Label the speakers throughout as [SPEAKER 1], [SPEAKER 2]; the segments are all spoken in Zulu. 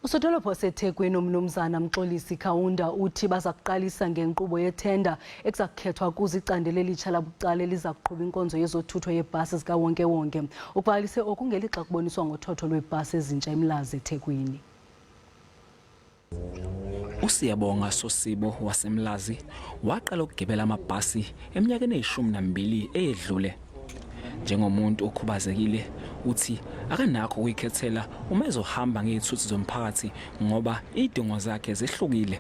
[SPEAKER 1] Usodolophu waseThekwini uMnumzana Mxolisi Kaunda uthi baza kuqalisa ngenkqubo yethenda ekuzakukhethwa kuzo icandelo elitsha labucala eliza kuqhuba inkonzo yezothutho yeebhasi zikawonke-wonke. Ubhalise oku ngelixa kuboniswa ngothotho lweebhasi ezintsha eMlazi eThekwini.
[SPEAKER 2] Usiyabonga Sosibo waseMlazi waqala ukugibela amabhasi eminyakeni eyi-12 eyedlule. Njengomuntu okhubazekile uthi akanakho ukuyikhethela uma ezohamba ngezithuthi zomphakathi ngoba izidingo zakhe zehlukile.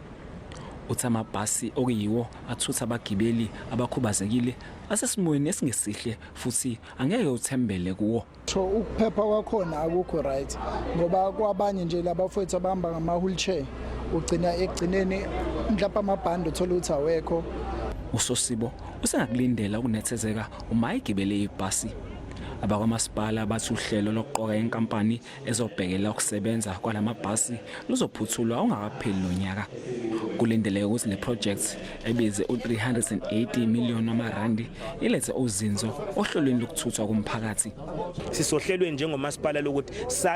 [SPEAKER 2] Uthi amabhasi okuyiwo athutha abagibeli abakhubazekile asesimweni esingesihle futhi angeke uthembele kuwo.
[SPEAKER 3] So ukuphepha kwakhona akukho right ngoba kwabanye nje labafowethu abahamba ngama-wheelchair ugcina ekugcineni mhlawumbe amabhande uthola ukuthi awekho.
[SPEAKER 2] Usosibo usengakulindela ukunethezeka uma egibele ibhasi. Abakwamasipala bathi uhlelo lokuqoka inkampani ezobhekela ukusebenza kwalamabhasi luzophuthulwa ungakapheli lonyaka. Kulindeleke ukuthi le project ebize u380 million amarandi ilethe uzinzo ohlelweni lokuthuthwa komphakathi.
[SPEAKER 4] Sisohlelweni njengomasipala lokuthi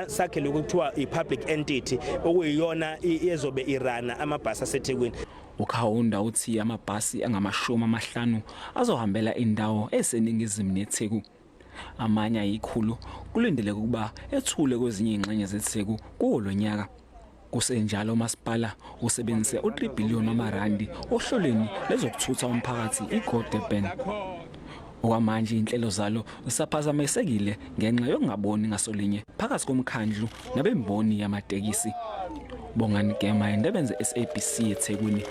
[SPEAKER 4] sakhe lokuthiwa i-public entity okuyiyona ezobe irana amabhasi aseThekwini.
[SPEAKER 2] Ukhawunda uthi amabhasi angama50 azohambela indawo eseningizimu neTheku. Amanye ayikhulu kulindeleke ukuba ethule kwezinye ingxenye zeTheku kuwo lonyaka. Kusenjalo umasipala usebenzise u3 billion amarandi ohlelweni lezokuthutha umphakathi iGo-Durban. Okwamanje inhlelo zalo zisaphazamisekile ngenxa yokungaboni ngasolinye phakathi komkhandlu nabemboni yamatekisi. Bongani Gema, Indaba ze-SABC eThekwini.